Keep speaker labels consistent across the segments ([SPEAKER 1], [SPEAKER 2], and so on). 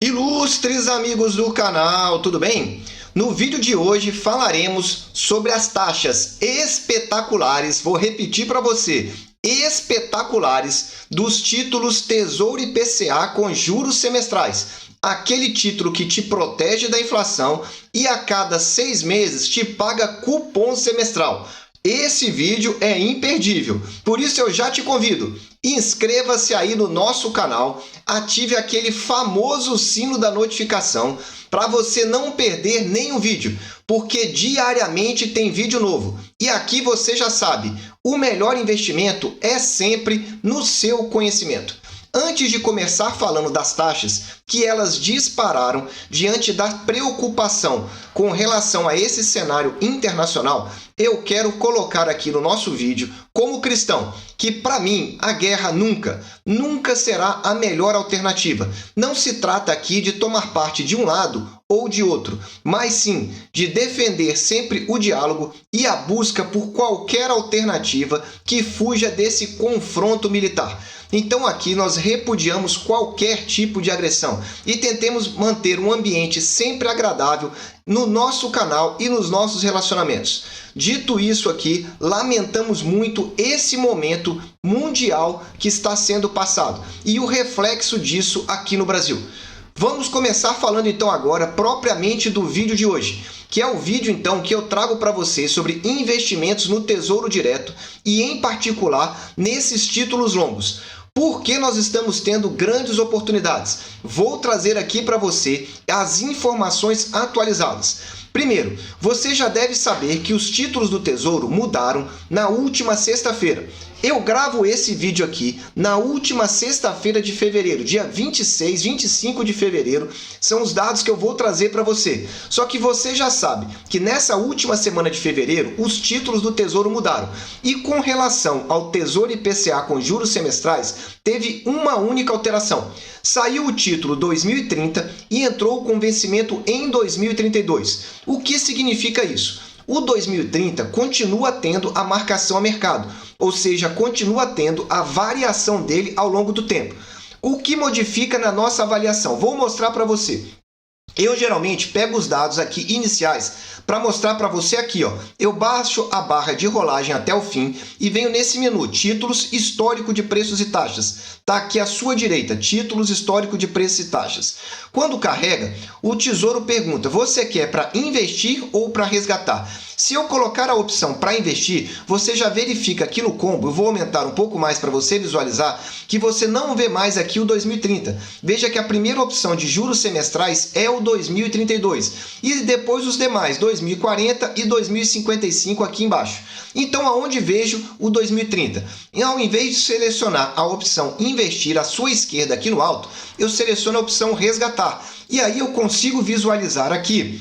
[SPEAKER 1] Ilustres amigos do canal, tudo bem? No vídeo de hoje falaremos sobre as taxas espetaculares, vou repetir para você, espetaculares dos títulos Tesouro IPCA com juros semestrais. Aquele título que te protege da inflação e a cada 6 meses te paga cupom semestral. Esse vídeo é imperdível, por isso eu já te convido. Inscreva-se aí no nosso canal, ative aquele famoso sino da notificação para você não perder nenhum vídeo, porque diariamente tem vídeo novo. E aqui você já sabe, o melhor investimento é sempre no seu conhecimento. Antes de começar falando das taxas, que elas dispararam diante da preocupação com relação a esse cenário internacional, eu quero colocar aqui no nosso vídeo, como cristão, que para mim a guerra nunca será a melhor alternativa. Não se trata aqui de tomar parte de um lado ou de outro, mas sim de defender sempre o diálogo e a busca por qualquer alternativa que fuja desse confronto militar. Então aqui nós repudiamos qualquer tipo de agressão e tentemos manter um ambiente sempre agradável no nosso canal e nos nossos relacionamentos. Dito isso aqui, lamentamos muito esse momento mundial que está sendo passado e o reflexo disso aqui no Brasil. Vamos começar falando então agora propriamente do vídeo de hoje, que é o vídeo então que eu trago para vocês sobre investimentos no Tesouro Direto e em particular nesses títulos longos. Por que nós estamos tendo grandes oportunidades? Vou trazer aqui para você as informações atualizadas. Primeiro, você já deve saber que os títulos do Tesouro mudaram na última sexta-feira. Eu gravo esse vídeo aqui na última sexta-feira de fevereiro, dia 26, 25 de fevereiro, são os dados que eu vou trazer para você. Só que você já sabe que nessa última semana de fevereiro, os títulos do Tesouro mudaram. E com relação ao Tesouro IPCA com juros semestrais, teve uma única alteração. Saiu o título 2030 e entrou com vencimento em 2032. O que significa isso? O 2030 continua tendo a marcação a mercado, ou seja, continua tendo a variação dele ao longo do tempo. O que modifica na nossa avaliação? Vou mostrar para você. Eu geralmente pego os dados aqui iniciais para mostrar para você aqui, ó. Eu baixo a barra de rolagem até o fim e venho nesse menu, títulos, histórico de preços e taxas. Tá aqui à sua direita, títulos, histórico de preços e taxas. Quando carrega, o Tesouro pergunta, você quer para investir ou para resgatar? Se eu colocar a opção para investir, você já verifica aqui no combo, eu vou aumentar um pouco mais para você visualizar, que você não vê mais aqui o 2030. Veja que a primeira opção de juros semestrais é o 2032 e depois os demais, 2040 e 2055 aqui embaixo. Então, aonde vejo o 2030? E ao invés de selecionar a opção investir à sua esquerda aqui no alto, eu seleciono a opção resgatar. E aí eu consigo visualizar aqui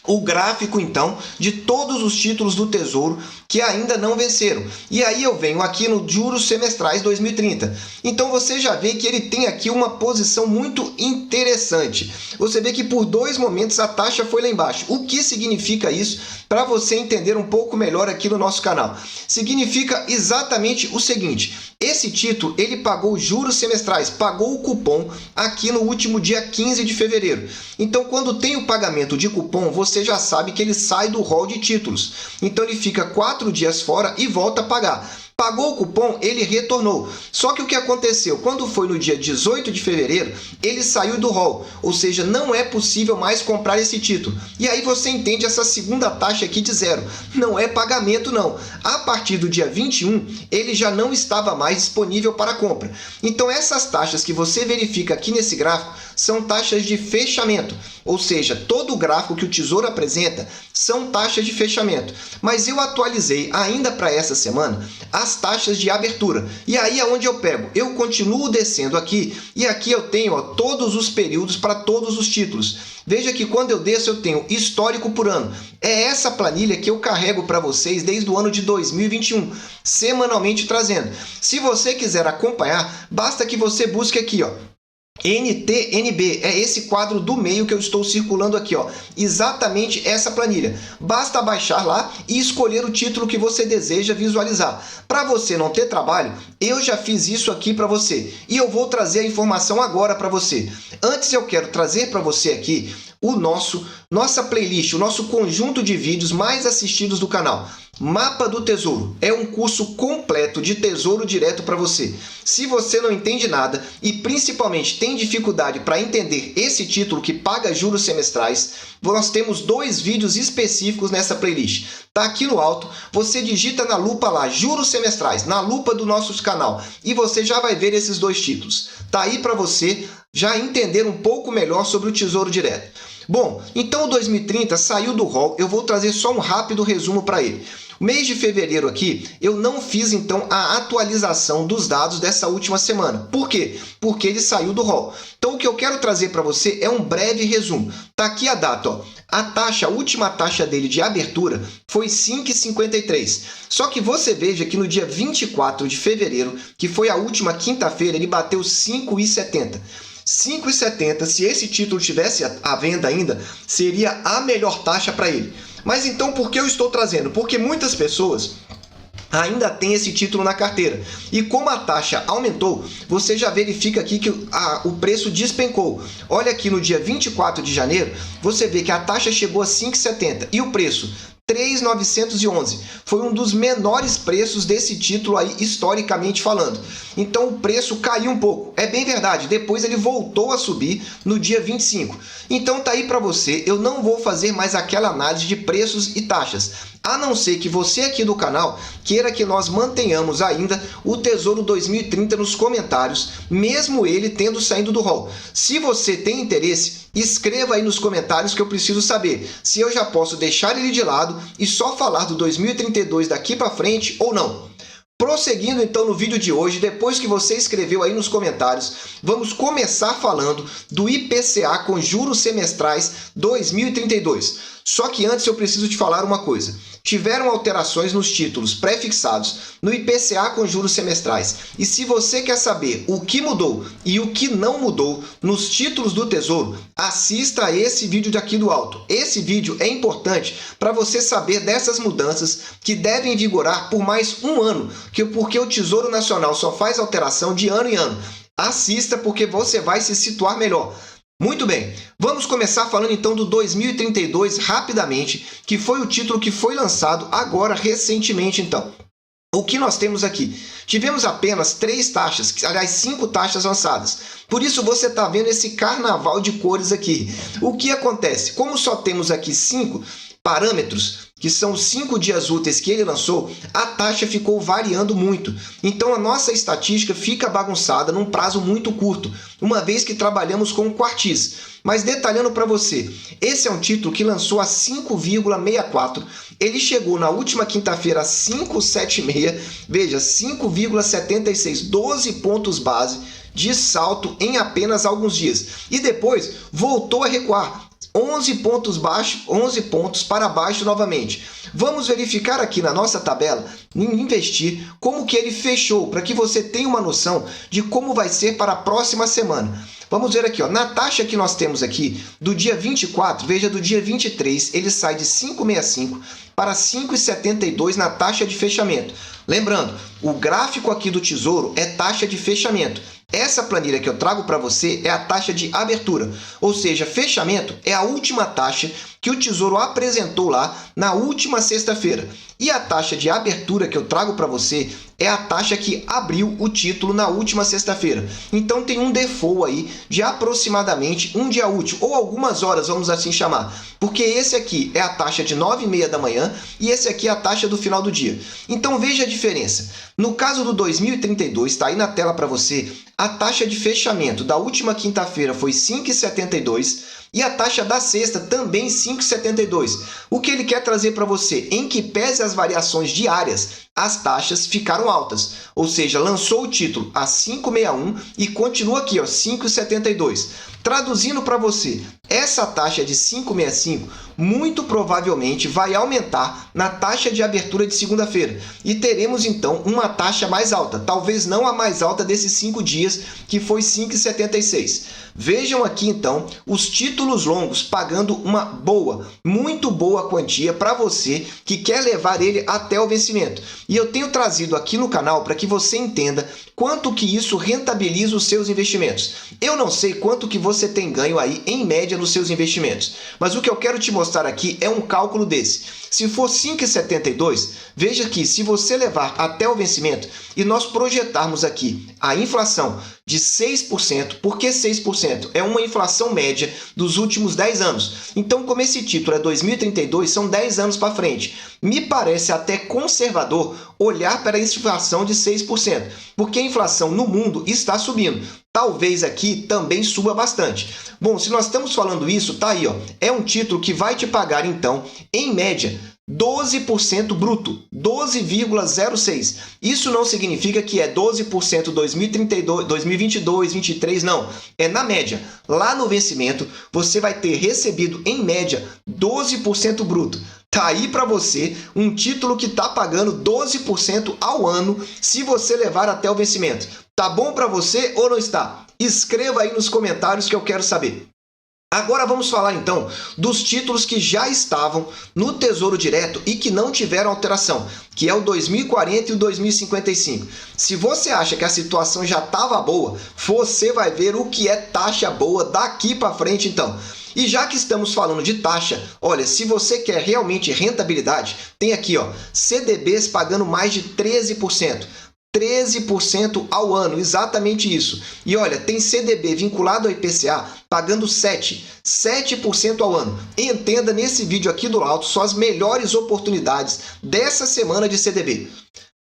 [SPEAKER 1] o gráfico, então, de todos os títulos do Tesouro que ainda não venceram. E aí eu venho aqui no juros semestrais 2030. Então você já vê que ele tem aqui uma posição muito interessante. Você vê que por 2 momentos a taxa foi lá embaixo. O que significa isso? Para você entender um pouco melhor aqui no nosso canal. Significa exatamente o seguinte. Esse título, ele pagou juros semestrais, pagou o cupom aqui no último dia 15 de fevereiro. Então, quando tem o pagamento de cupom, você já sabe que ele sai do rol de títulos. Então, ele fica 4 dias fora e volta a pagar. Pagou o cupom, ele retornou. Só que o que aconteceu? Quando foi no dia 18 de fevereiro, ele saiu do rol, ou seja, não é possível mais comprar esse título. E aí você entende essa segunda taxa aqui de zero. Não é pagamento, não. A partir do dia 21, ele já não estava mais disponível para compra. Então essas taxas que você verifica aqui nesse gráfico são taxas de fechamento. Ou seja, todo o gráfico que o Tesouro apresenta são taxas de fechamento. Mas eu atualizei ainda para essa semana as taxas de abertura. E aí é onde eu pego. Eu continuo descendo aqui e aqui eu tenho, ó, todos os períodos para todos os títulos. Veja que quando eu desço eu tenho histórico por ano. É essa planilha que eu carrego para vocês desde o ano de 2021, semanalmente trazendo. Se você quiser acompanhar, basta que você busque aqui, ó, NTNB, é esse quadro do meio que eu estou circulando aqui, ó. Exatamente essa planilha. Basta baixar lá e escolher o título que você deseja visualizar. Para você não ter trabalho, eu já fiz isso aqui para você e eu vou trazer a informação agora para você. Antes eu quero trazer para você aqui nossa playlist, o nosso conjunto de vídeos mais assistidos do canal. Mapa do Tesouro é um curso completo de tesouro direto para você. Se você não entende nada e principalmente tem dificuldade para entender esse título que paga juros semestrais, nós temos 2 vídeos específicos nessa playlist. Tá aqui no alto, você digita na lupa lá, juros semestrais, na lupa do nosso canal, e você já vai ver esses 2 títulos. Tá aí para você já entender um pouco melhor sobre o Tesouro Direto. Bom, então o 2030 saiu do rol, eu vou trazer só um rápido resumo para ele. O mês de fevereiro aqui, eu não fiz então a atualização dos dados dessa última semana. Por quê? Porque ele saiu do rol. Então o que eu quero trazer para você é um breve resumo. Tá aqui a data, ó. A última taxa dele de abertura foi 5,53. Só que você veja que no dia 24 de fevereiro, que foi a última quinta-feira, ele bateu 5,70. 5,70, se esse título tivesse à venda ainda, seria a melhor taxa para ele. Mas então por que eu estou trazendo? Porque muitas pessoas ainda têm esse título na carteira. E como a taxa aumentou, você já verifica aqui que o preço despencou. Olha aqui no dia 24 de janeiro, você vê que a taxa chegou a 5,70 e o preço 3.911. Foi um dos menores preços desse título aí, historicamente falando. Então o preço caiu um pouco. É bem verdade, depois ele voltou a subir no dia 25. Então tá aí para você, eu não vou fazer mais aquela análise de preços e taxas. A não ser que você aqui do canal queira que nós mantenhamos ainda o Tesouro 2030 nos comentários, mesmo ele tendo saído do rol. Se você tem interesse, escreva aí nos comentários que eu preciso saber se eu já posso deixar ele de lado e só falar do 2032 daqui para frente ou não. Prosseguindo então no vídeo de hoje, depois que você escreveu aí nos comentários, vamos começar falando do IPCA com juros semestrais 2032. Só que antes eu preciso te falar uma coisa. Tiveram alterações nos títulos pré-fixados no IPCA com juros semestrais. E se você quer saber o que mudou e o que não mudou nos títulos do Tesouro, assista a esse vídeo daqui do alto. Esse vídeo é importante para você saber dessas mudanças que devem vigorar por mais um ano, porque o Tesouro Nacional só faz alteração de ano em ano. Assista porque você vai se situar melhor. Muito bem, vamos começar falando então do 2032 rapidamente, que foi o título que foi lançado agora recentemente então. O que nós temos aqui? Tivemos apenas 3 taxas, aliás 5 taxas lançadas. Por isso você está vendo esse carnaval de cores aqui. O que acontece? Como só temos aqui 5 parâmetros, que são 5 dias úteis que ele lançou, a taxa ficou variando muito. Então a nossa estatística fica bagunçada num prazo muito curto, uma vez que trabalhamos com quartis. Mas detalhando para você, esse é um título que lançou a 5,64, ele chegou na última quinta-feira a 5,76, veja, 5,76, 12 pontos base de salto em apenas alguns dias. E depois voltou a recuar. 11 pontos para baixo novamente. Vamos verificar aqui na nossa tabela, em investir, como que ele fechou, para que você tenha uma noção de como vai ser para a próxima semana. Vamos ver aqui, ó, na taxa que nós temos aqui, do dia 24, veja, do dia 23, ele sai de 5,65 para 5,72 na taxa de fechamento. Lembrando, o gráfico aqui do Tesouro é taxa de fechamento. Essa planilha que eu trago para você é a taxa de abertura, ou seja, fechamento é a última taxa que o Tesouro apresentou lá na última sexta-feira. E a taxa de abertura que eu trago para você é a taxa que abriu o título na última sexta-feira. Então tem um default aí de aproximadamente um dia útil, ou algumas horas, vamos assim chamar. Porque esse aqui é a taxa de 9h30 da manhã e esse aqui é a taxa do final do dia. Então veja a diferença. No caso do 2032, está aí na tela para você, a taxa de fechamento da última quinta-feira foi 5,72 e a taxa da sexta também 5,72. O que ele quer trazer para você, em que pese as variações diárias, as taxas ficaram altas, ou seja, lançou o título a 5,61 e continua aqui, ó, 5,72. Traduzindo para você, essa taxa de 5,65 muito provavelmente vai aumentar na taxa de abertura de segunda-feira e teremos então uma taxa mais alta, talvez não a mais alta desses 5 dias, que foi 5,76. Vejam aqui então os títulos longos pagando uma boa, muito boa quantia para você que quer levar ele até o vencimento. E eu tenho trazido aqui no canal para que você entenda quanto que isso rentabiliza os seus investimentos. Eu não sei quanto que você tem ganho aí em média nos seus investimentos, mas o que eu quero te mostrar aqui é um cálculo desse. Se for 5,72, veja que se você levar até o vencimento e nós projetarmos aqui a inflação de 6%, por que 6%? É uma inflação média dos últimos 10 anos. Então, como esse título é 2032, são 10 anos para frente. Me parece até conservador olhar para a inflação de 6%, porque a inflação no mundo está subindo. Talvez aqui também suba bastante. Bom, se nós estamos falando isso, tá aí, ó. É um título que vai te pagar, então, em média, 12% bruto, 12,06. Isso não significa que é 12% 2032, 2022, 2023, não. É na média. Lá no vencimento, você vai ter recebido, em média, 12% bruto. Tá aí para você um título que está pagando 12% ao ano se você levar até o vencimento. Tá bom para você ou não está? Escreva aí nos comentários que eu quero saber. Agora vamos falar então dos títulos que já estavam no Tesouro Direto e que não tiveram alteração, que é o 2040 e o 2055. Se você acha que a situação já estava boa, você vai ver o que é taxa boa daqui para frente então. E já que estamos falando de taxa, olha, se você quer realmente rentabilidade, tem aqui, ó, CDBs pagando mais de 13%. 13% ao ano, exatamente isso. E olha, tem CDB vinculado ao IPCA pagando 7% ao ano. Entenda nesse vídeo aqui do alto só as melhores oportunidades dessa semana de CDB.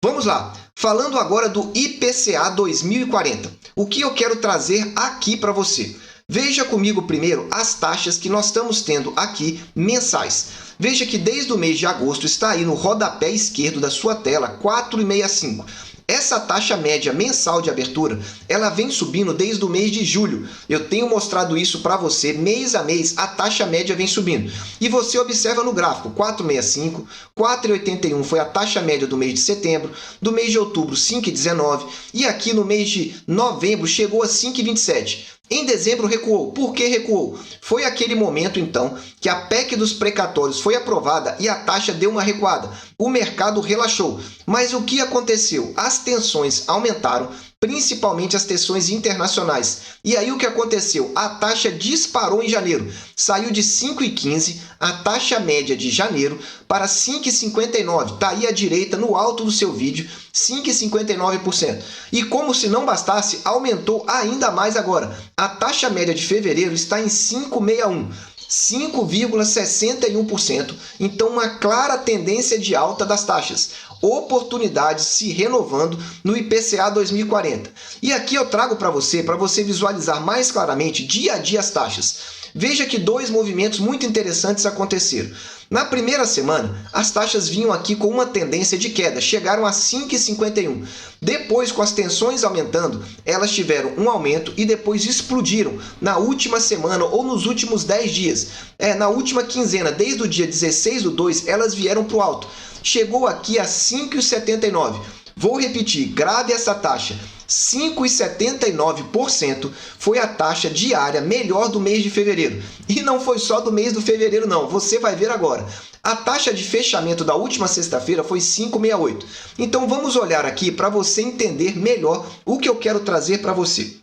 [SPEAKER 1] Vamos lá, falando agora do IPCA 2040. O que eu quero trazer aqui para você? Veja comigo primeiro as taxas que nós estamos tendo aqui mensais. Veja que desde o mês de agosto está aí no rodapé esquerdo da sua tela 4,65. Essa taxa média mensal de abertura, ela vem subindo desde o mês de julho. Eu tenho mostrado isso para você, mês a mês, a taxa média vem subindo. E você observa no gráfico, 4,65, 4,81 foi a taxa média do mês de setembro, do mês de outubro, 5,19, e aqui no mês de novembro chegou a 5,27. Em dezembro recuou. Por que recuou? Foi aquele momento, então, que a PEC dos precatórios foi aprovada e a taxa deu uma recuada. O mercado relaxou. Mas o que aconteceu? As tensões aumentaram, principalmente as tensões internacionais. E aí o que aconteceu? A taxa disparou em janeiro. Saiu de 5,15, a taxa média de janeiro, para 5,59. Está aí à direita, no alto do seu vídeo, 5,59%. E como se não bastasse, aumentou ainda mais agora. A taxa média de fevereiro está em 5,61. 5,61%, então uma clara tendência de alta das taxas, oportunidades se renovando no IPCA 2040. E aqui eu trago para você visualizar mais claramente dia a dia as taxas. Veja que dois movimentos muito interessantes aconteceram. Na primeira semana, as taxas vinham aqui com uma tendência de queda, chegaram a 5,51. Depois, com as tensões aumentando, elas tiveram um aumento e depois explodiram na última semana ou nos últimos 10 dias. Na última quinzena, desde o dia 16/2, elas vieram para o alto. Chegou aqui a 5,79. Vou repetir, grave essa taxa. 5,79% foi a taxa diária melhor do mês de fevereiro. E não foi só do mês de fevereiro não, você vai ver agora. A taxa de fechamento da última sexta-feira foi 5,68. Então vamos olhar aqui para você entender melhor o que eu quero trazer para você.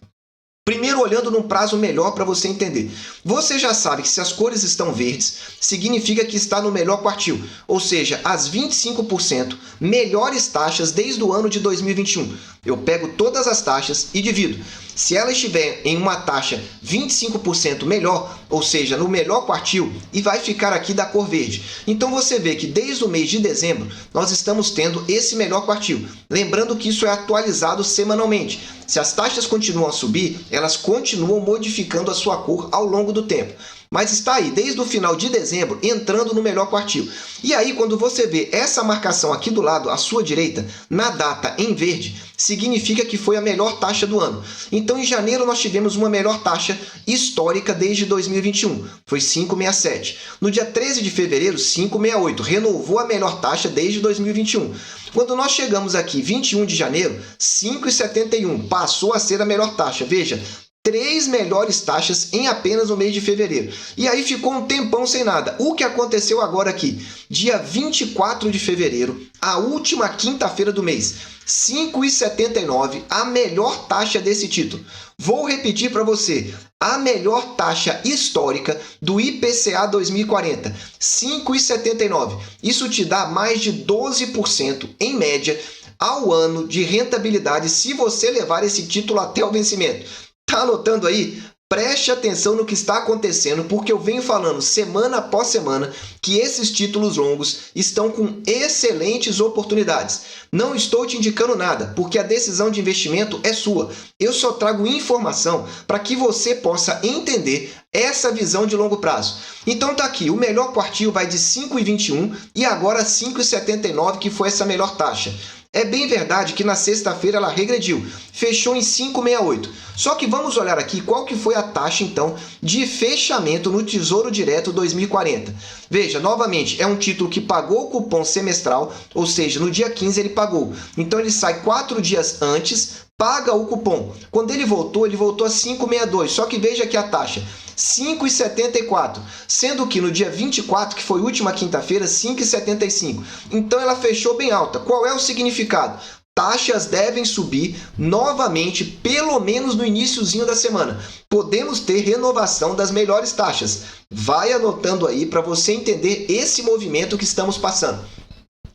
[SPEAKER 1] Primeiro, olhando num prazo melhor para você entender. Você já sabe que se as cores estão verdes, significa que está no melhor quartil, ou seja, as 25% melhores taxas desde o ano de 2021. Eu pego todas as taxas e divido. Se ela estiver em uma taxa 25% melhor, ou seja, no melhor quartil, e vai ficar aqui da cor verde. Então você vê que desde o mês de dezembro nós estamos tendo esse melhor quartil. Lembrando que isso é atualizado semanalmente. Se as taxas continuam a subir, elas continuam modificando a sua cor ao longo do tempo. mas está aí desde o final de dezembro entrando no melhor quartil. E aí, quando você vê essa marcação aqui do lado, à sua direita, na data em verde, significa que foi a melhor taxa do ano. Então, em janeiro, nós tivemos uma melhor taxa histórica desde 2021, foi 5,67. No dia 13 de fevereiro, 5,68, renovou a melhor taxa desde 2021. Quando nós chegamos aqui, 21 de janeiro, 5,71, passou a ser a melhor taxa. Veja, 3 melhores taxas em apenas o mês de fevereiro. E aí ficou um tempão sem nada. O que aconteceu agora aqui? Dia 24 de fevereiro, a última quinta-feira do mês, 5,79, a melhor taxa desse título. Vou repetir para você, a melhor taxa histórica do IPCA 2040, 5,79. Isso te dá mais de 12% em média ao ano de rentabilidade se você levar esse título até o vencimento. Tá anotando aí? Preste atenção no que está acontecendo, porque eu venho falando semana após semana que esses títulos longos estão com excelentes oportunidades. Não estou te indicando nada, porque a decisão de investimento é sua. Eu só trago informação para que você possa entender essa visão de longo prazo. Então tá aqui, o melhor quartil vai de 5,21 e agora 5,79, que foi essa melhor taxa. É bem verdade que na sexta-feira ela regrediu, fechou em 5,68. Só que vamos olhar aqui qual que foi a taxa, então, de fechamento no Tesouro Direto 2040. Veja, novamente, é um título que pagou o cupom semestral, ou seja, no dia 15 ele pagou. Então ele sai 4 dias antes, paga o cupom. Quando ele voltou a 5,62. Só que veja aqui a taxa, 5,74, sendo que no dia 24, que foi a última quinta-feira, 5,75. Então ela fechou bem alta. Qual é o significado? Taxas devem subir novamente, pelo menos no iniciozinho da semana. Podemos ter renovação das melhores taxas. Vai anotando aí para você entender esse movimento que estamos passando.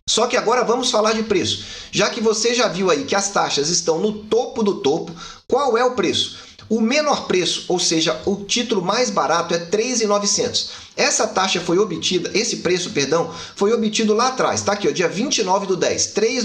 [SPEAKER 1] Só que agora vamos falar de preço. Já que você já viu aí que as taxas estão no topo do topo, qual é o preço? O menor preço, ou seja, o título mais barato é R$ 3.900. Essa taxa foi obtida, esse preço, perdão, foi obtido lá atrás, tá aqui, ó, dia 29/10, R$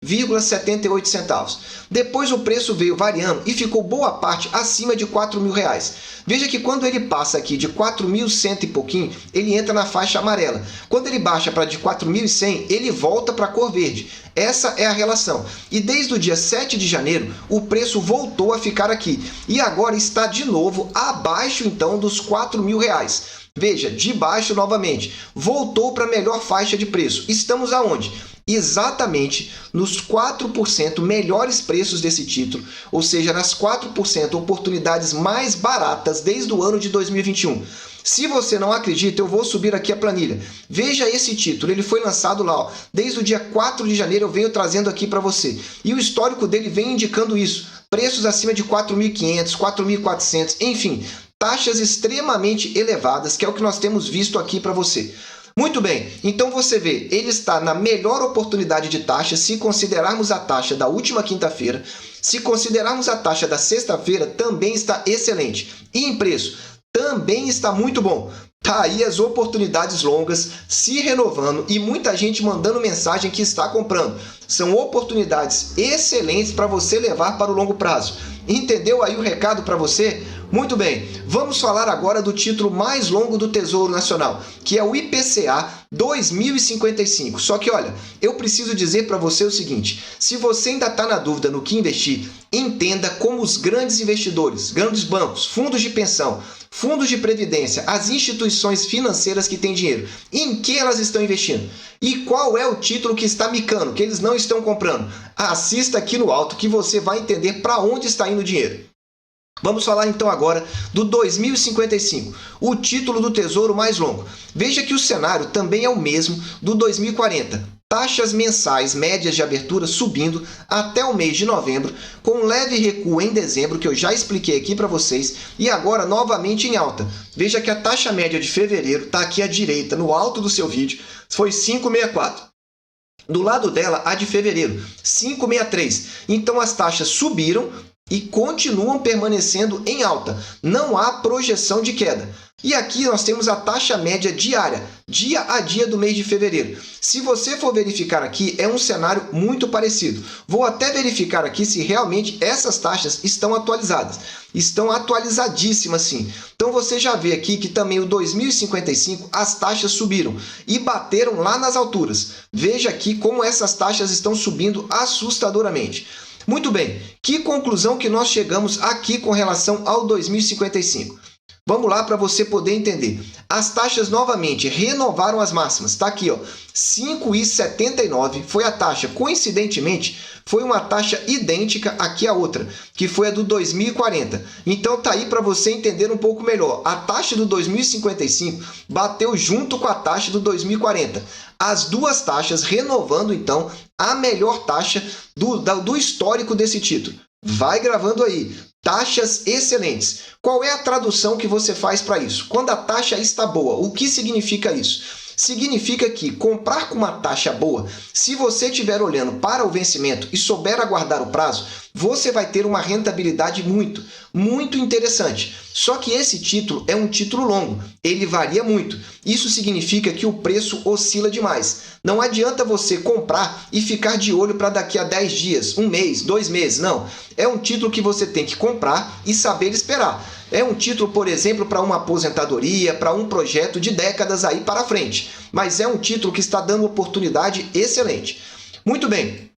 [SPEAKER 1] 3.900,78 centavos. Depois o preço veio variando e ficou boa parte acima de R$ 4.000. Veja que quando ele passa aqui de 4.100 e pouquinho, ele entra na faixa amarela. Quando ele baixa para de 4.100, ele volta para a cor verde. Essa é a relação. E desde o dia 7 de janeiro, o preço voltou a ficar aqui. E agora está de novo abaixo, então, dos R$ 4.000. Veja, de baixo novamente. Voltou para a melhor faixa de preço. Estamos aonde? Exatamente nos 4% melhores preços desse título, ou seja, nas 4% oportunidades mais baratas desde o ano de 2021. Se você não acredita, eu vou subir aqui a planilha. Veja esse título, ele foi lançado lá, ó, desde o dia 4 de janeiro eu venho trazendo aqui para você. E o histórico dele vem indicando isso. Preços acima de 4.500, 4.400, enfim, taxas extremamente elevadas, que é o que nós temos visto aqui para você. Muito bem, então você vê, ele está na melhor oportunidade de taxa se considerarmos a taxa da última quinta-feira. Se considerarmos a taxa da sexta-feira, também está excelente. E em preço, também está muito bom. Tá aí as oportunidades longas se renovando e muita gente mandando mensagem que está comprando. São oportunidades excelentes para você levar para o longo prazo. Entendeu aí o recado para você? Muito bem, vamos falar agora do título mais longo do Tesouro Nacional, que é o IPCA 2055. Só que olha, eu preciso dizer para você o seguinte, se você ainda está na dúvida no que investir, entenda como os grandes investidores, grandes bancos, fundos de pensão, fundos de previdência, as instituições financeiras que têm dinheiro, em que elas estão investindo? E qual é o título que está micando, que eles não estão comprando? Assista aqui no alto que você vai entender para onde está indo o dinheiro. Vamos falar então agora do 2055, o título do Tesouro mais longo. Veja que o cenário também é o mesmo do 2040. Taxas mensais médias de abertura subindo até o mês de novembro, com um leve recuo em dezembro, que eu já expliquei aqui para vocês, e agora novamente em alta. Veja que a taxa média de fevereiro está aqui à direita, no alto do seu vídeo, foi 5,64. Do lado dela, a de fevereiro, 5,63. Então as taxas subiram, e continuam permanecendo em alta. Não há projeção de queda. E aqui nós temos a taxa média diária, dia a dia do mês de fevereiro. Se você for verificar aqui, é um cenário muito parecido. Vou até verificar aqui se realmente essas taxas estão atualizadas. Estão atualizadíssimas, sim. Então você já vê aqui que também o 2055 as taxas subiram e bateram lá nas alturas. Veja aqui como essas taxas estão subindo assustadoramente. Muito bem, que conclusão que nós chegamos aqui com relação ao 2055? Vamos lá para você poder entender. As taxas novamente renovaram as máximas. Está aqui, ó, 5,79 foi a taxa. Coincidentemente, foi uma taxa idêntica aqui à outra, que foi a do 2040. Então tá aí para você entender um pouco melhor. A taxa do 2055 bateu junto com a taxa do 2040. As duas taxas renovando, então, a melhor taxa do histórico desse título. Vai gravando aí. Taxas excelentes. Qual é a tradução que você faz para isso? Quando a taxa está boa, o que significa isso? Significa que comprar com uma taxa boa, se você estiver olhando para o vencimento e souber aguardar o prazo, você vai ter uma rentabilidade muito interessante. Só que esse título é um título longo, ele varia muito. Isso significa que o preço oscila demais. Não adianta você comprar e ficar de olho para daqui a 10 dias, um mês, 2 meses, não. É um título que você tem que comprar e saber esperar. É um título, por exemplo, para uma aposentadoria, para um projeto de décadas aí para frente. Mas é um título que está dando oportunidade excelente. Muito bem.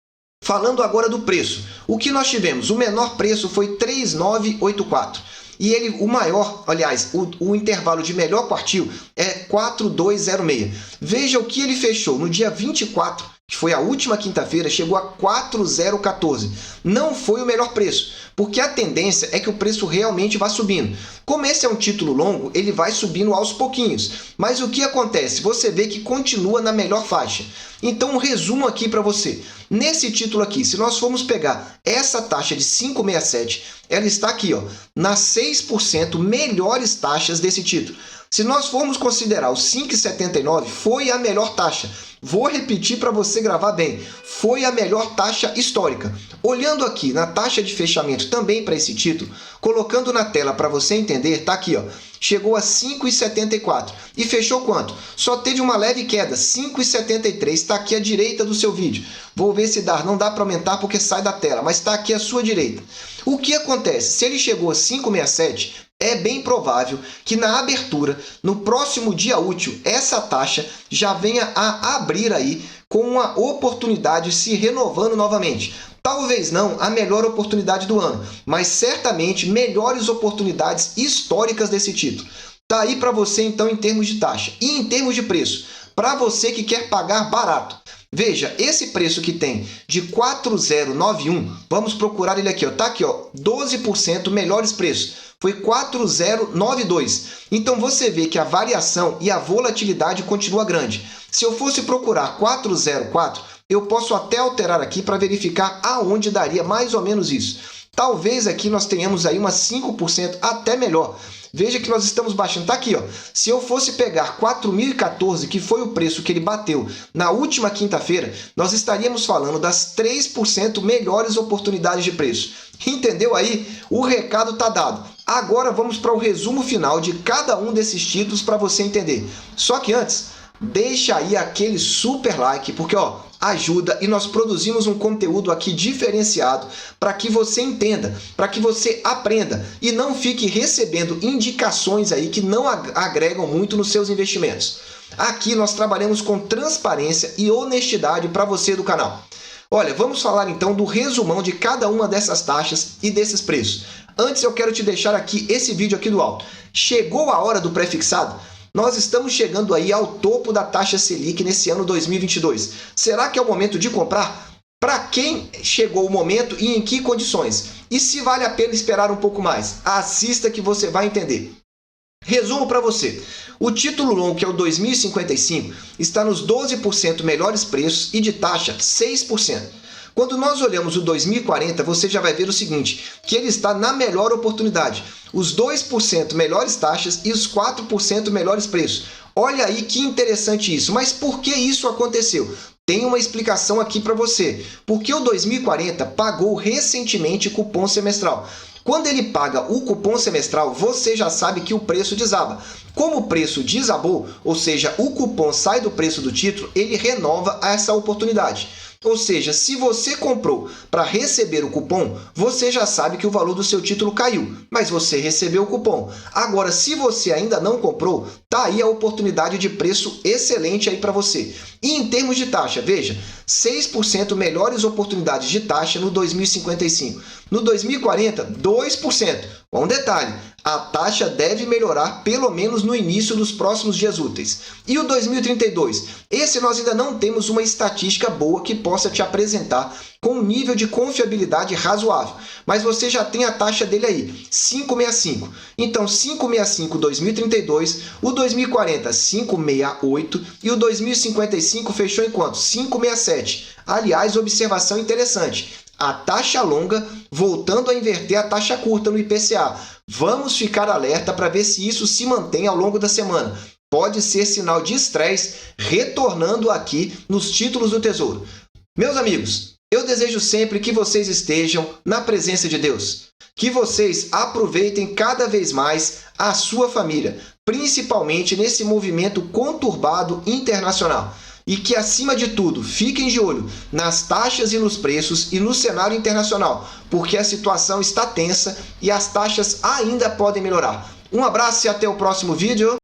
[SPEAKER 1] Falando agora do preço. O que nós tivemos? O menor preço foi 3,984. E o maior, aliás, o intervalo de melhor quartil é 4,206. Veja o que ele fechou no dia 24, que foi a última quinta-feira, chegou a 4,014. Não foi o melhor preço, porque a tendência é que o preço realmente vá subindo. Como esse é um título longo, ele vai subindo aos pouquinhos. Mas o que acontece? Você vê que continua na melhor faixa. Então, um resumo aqui para você. Nesse título aqui, se nós formos pegar essa taxa de 5,67, ela está aqui, ó, nas 6% melhores taxas desse título. Se nós formos considerar o 5,79, foi a melhor taxa. Vou repetir para você gravar bem. Foi a melhor taxa histórica. Olhando aqui na taxa de fechamento também para esse título, colocando na tela para você entender, tá aqui, ó. Chegou a 5,74 e fechou quanto? Só teve uma leve queda, 5,73, está aqui à direita do seu vídeo. Vou ver se dá, não dá para aumentar porque sai da tela, mas está aqui à sua direita. O que acontece? Se ele chegou a 5,67, é bem provável que na abertura, no próximo dia útil, essa taxa já venha a abrir aí com uma oportunidade se renovando novamente. Talvez não a melhor oportunidade do ano, mas certamente melhores oportunidades históricas desse título. Tá aí para você então em termos de taxa e em termos de preço, para você que quer pagar barato. Veja, esse preço que tem de 4,091, vamos procurar ele aqui, ó, tá aqui, ó, 12% melhores preços. Foi 4,092. Então você vê que a variação e a volatilidade continua grande. Se eu fosse procurar 4,04, eu posso até alterar aqui para verificar aonde daria mais ou menos isso. Talvez aqui nós tenhamos aí umas 5% até melhor. Veja que nós estamos baixando. Está aqui, ó. Se eu fosse pegar 4.014, que foi o preço que ele bateu na última quinta-feira, nós estaríamos falando das 3% melhores oportunidades de preço. Entendeu aí? O recado está dado. Agora vamos para o resumo final de cada um desses títulos para você entender. Só que antes, deixa aí aquele super like, porque ó, ajuda e nós produzimos um conteúdo aqui diferenciado para que você entenda, para que você aprenda e não fique recebendo indicações aí que não agregam muito nos seus investimentos. Aqui nós trabalhamos com transparência e honestidade para você do canal. Olha, vamos falar então do resumão de cada uma dessas taxas e desses preços. Antes eu quero te deixar aqui esse vídeo aqui do alto. Chegou a hora do pré-fixado? Nós estamos chegando aí ao topo da taxa Selic nesse ano 2022. Será que é o momento de comprar? Para quem chegou o momento e em que condições? E se vale a pena esperar um pouco mais? Assista que você vai entender. Resumo para você. O título longo, que é o 2055, está nos 12% melhores preços e de taxa 6%. Quando nós olhamos o 2040, você já vai ver o seguinte, que ele está na melhor oportunidade. Os 2% melhores taxas e os 4% melhores preços. Olha aí que interessante isso. Mas por que isso aconteceu? Tem uma explicação aqui para você, porque o 2040 pagou recentemente cupom semestral. Quando ele paga o cupom semestral, você já sabe que o preço desaba. Como o preço desabou, ou seja, o cupom sai do preço do título, ele renova essa oportunidade. Ou seja, se você comprou para receber o cupom, você já sabe que o valor do seu título caiu, mas você recebeu o cupom. Agora, se você ainda não comprou, tá aí a oportunidade de preço excelente aí para você. E em termos de taxa, veja, 6% melhores oportunidades de taxa no 2055. No 2040, 2%. Com um detalhe, a taxa deve melhorar pelo menos no início dos próximos dias úteis. E o 2032? Esse nós ainda não temos uma estatística boa que possa te apresentar com um nível de confiabilidade razoável. Mas você já tem a taxa dele aí, 5,65. Então, 5,65 2032, o 2040 5,68 e o 2055 fechou em quanto? 5,67. Aliás, observação interessante. A taxa longa voltando a inverter a taxa curta no IPCA. Vamos ficar alerta para ver se isso se mantém ao longo da semana. Pode ser sinal de estresse retornando aqui nos títulos do Tesouro. Meus amigos, eu desejo sempre que vocês estejam na presença de Deus. Que vocês aproveitem cada vez mais a sua família, principalmente nesse movimento conturbado internacional. E que, acima de tudo, fiquem de olho nas taxas e nos preços e no cenário internacional, porque a situação está tensa e as taxas ainda podem melhorar. Um abraço e até o próximo vídeo.